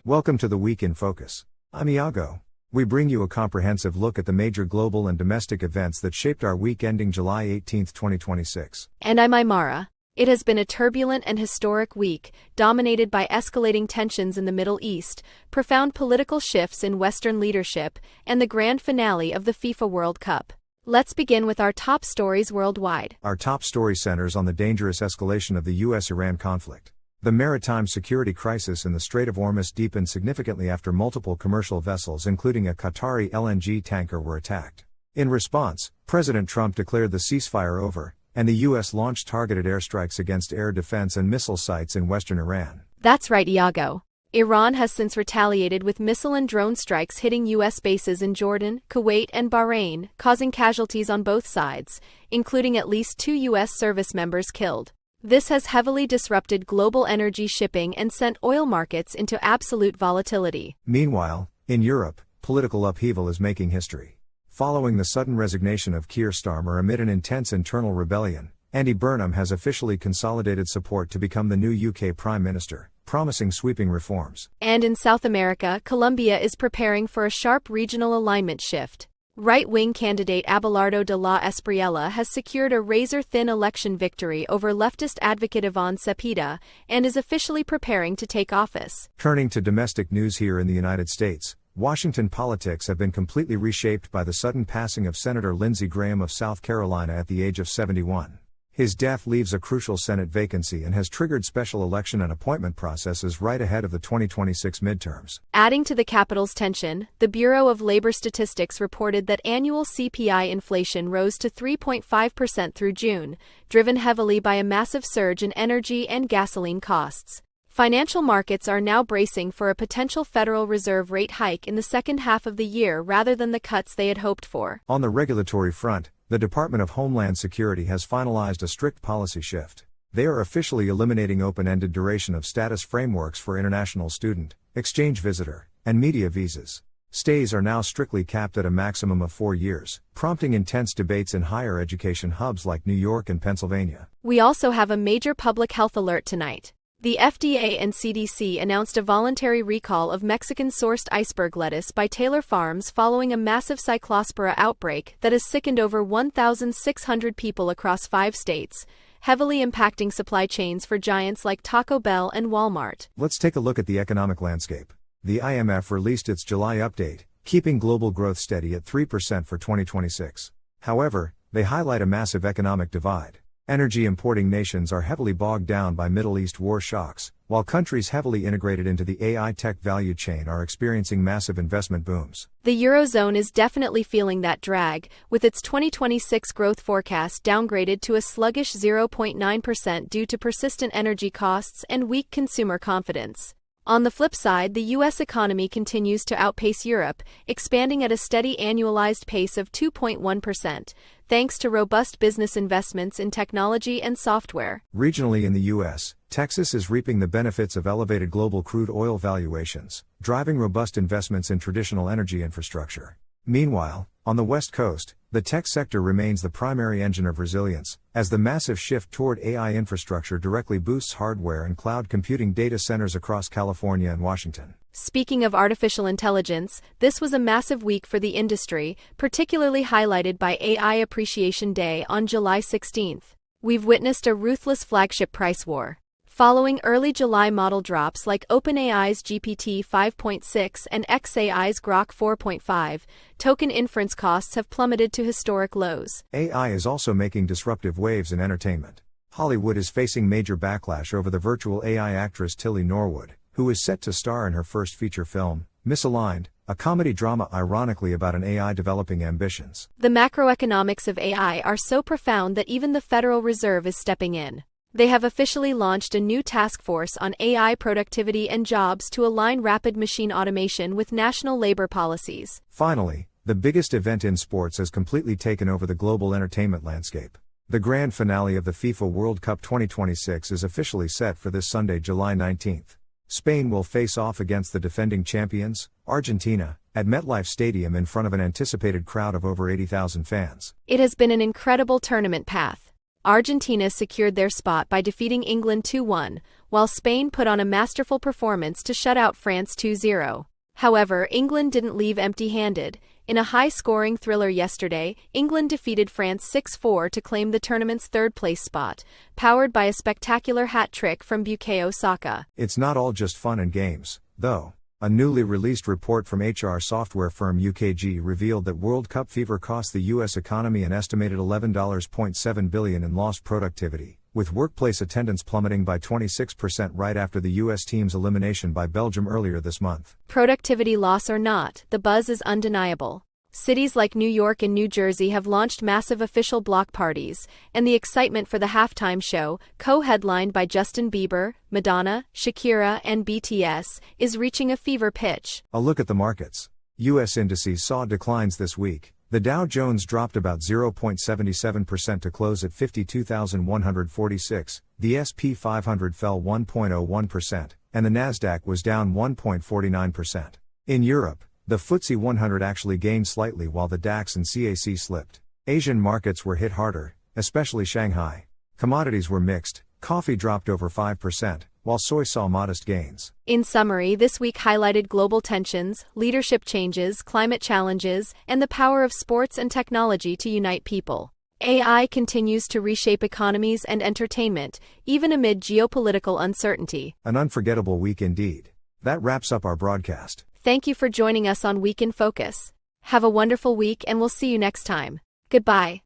Welcome to the Week in Focus. I'm Iago. We bring you a comprehensive look at the major global and domestic events that shaped our week ending July 18, 2026. And I'm Aimara. It has been a turbulent and historic week, dominated by escalating tensions in the Middle East, profound political shifts in Western leadership, and the grand finale of the FIFA World Cup. Let's begin with our top stories worldwide. Our top story centers on the dangerous escalation of the US-Iran conflict. The maritime security crisis in the Strait of Hormuz deepened significantly after multiple commercial vessels, including a Qatari LNG tanker, were attacked. In response, President Trump declared the ceasefire over, and the U.S. launched targeted airstrikes against air defense and missile sites in western Iran. That's right, Iago. Iran has since retaliated with missile and drone strikes hitting U.S. bases in Jordan, Kuwait, and Bahrain, causing casualties on both sides, including at least 2 U.S. service members killed. This has heavily disrupted global energy shipping and sent oil markets into absolute volatility. Meanwhile, in Europe, political upheaval is making history. Following the sudden resignation of Keir Starmer amid an intense internal rebellion, Andy Burnham has officially consolidated support to become the new UK Prime Minister, promising sweeping reforms. And in South America, Colombia is preparing for a sharp regional alignment shift. Right-wing candidate Abelardo de la Espriella has secured a razor-thin election victory over leftist advocate Iván Cepeda and is officially preparing to take office. Turning to domestic news here in the United States, Washington politics have been completely reshaped by the sudden passing of Senator Lindsey Graham of South Carolina at the age of 71. His death leaves a crucial Senate vacancy and has triggered special election and appointment processes right ahead of the 2026 midterms. Adding to the Capitol's tension, the Bureau of Labor Statistics reported that annual CPI inflation rose to 3.5% through June, driven heavily by a massive surge in energy and gasoline costs. Financial markets are now bracing for a potential Federal Reserve rate hike in the second half of the year rather than the cuts they had hoped for. On the regulatory front, the Department of Homeland Security has finalized a strict policy shift. They are officially eliminating open-ended duration of status frameworks for international student, exchange visitor, and media visas. Stays are now strictly capped at a maximum of 4 years, prompting intense debates in higher education hubs like New York and Pennsylvania. We also have a major public health alert tonight. The FDA and CDC announced a voluntary recall of Mexican-sourced iceberg lettuce by Taylor Farms following a massive Cyclospora outbreak that has sickened over 1,600 people across 5 states, heavily impacting supply chains for giants like Taco Bell and Walmart. Let's take a look at the economic landscape. The IMF released its July update, keeping global growth steady at 3% for 2026. However, they highlight a massive economic divide. Energy importing nations are heavily bogged down by Middle East war shocks, while countries heavily integrated into the AI tech value chain are experiencing massive investment booms. The Eurozone is definitely feeling that drag, with its 2026 growth forecast downgraded to a sluggish 0.9% due to persistent energy costs and weak consumer confidence. On the flip side, the U.S. economy continues to outpace Europe, expanding at a steady annualized pace of 2.1%, thanks to robust business investments in technology and software. Regionally in the U.S., Texas is reaping the benefits of elevated global crude oil valuations, driving robust investments in traditional energy infrastructure. Meanwhile, on the West Coast, the tech sector remains the primary engine of resilience, as the massive shift toward AI infrastructure directly boosts hardware and cloud computing data centers across California and Washington. Speaking of artificial intelligence, this was a massive week for the industry, particularly highlighted by AI Appreciation Day on July 16th. We've witnessed a ruthless flagship price war. Following early July model drops like OpenAI's GPT 5.6 and xAI's Grok 4.5, token inference costs have plummeted to historic lows. AI is also making disruptive waves in entertainment. Hollywood is facing major backlash over the virtual AI actress Tilly Norwood, who is set to star in her first feature film, Misaligned, a comedy drama ironically about an AI developing ambitions. The macroeconomics of AI are so profound that even the Federal Reserve is stepping in. They have officially launched a new task force on AI productivity and jobs to align rapid machine automation with national labor policies. Finally, the biggest event in sports has completely taken over the global entertainment landscape. The grand finale of the FIFA World Cup 2026 is officially set for this Sunday, July 19th. Spain will face off against the defending champions, Argentina, at MetLife Stadium in front of an anticipated crowd of over 80,000 fans. It has been an incredible tournament path. Argentina secured their spot by defeating England 2-1, while Spain put on a masterful performance to shut out France 2-0. However, England didn't leave empty-handed. In a high-scoring thriller yesterday, England defeated France 6-4 to claim the tournament's third-place spot, powered by a spectacular hat-trick from Bukayo Saka. It's not all just fun and games, though. A newly released report from HR software firm UKG revealed that World Cup fever cost the U.S. economy an estimated $11.7 billion in lost productivity, with workplace attendance plummeting by 26% right after the U.S. team's elimination by Belgium earlier this month. Productivity loss or not, the buzz is undeniable. Cities like New York and New Jersey have launched massive official block parties, and the excitement for the halftime show, co-headlined by Justin Bieber, Madonna, Shakira, and BTS, is reaching a fever pitch. A look at the markets. U.S. indices saw declines this week. The Dow Jones dropped about 0.77% to close at 52,146, the S&P 500 fell 1.01%, and the Nasdaq was down 1.49%. In Europe, the FTSE 100 actually gained slightly while the DAX and CAC slipped. Asian markets were hit harder, especially Shanghai. Commodities were mixed. Coffee dropped over 5%, while soy saw modest gains. In summary, this week highlighted global tensions, leadership changes, climate challenges, and the power of sports and technology to unite people. AI continues to reshape economies and entertainment, even amid geopolitical uncertainty. An unforgettable week indeed. That wraps up our broadcast. Thank you for joining us on Week in Focus. Have a wonderful week and we'll see you next time. Goodbye.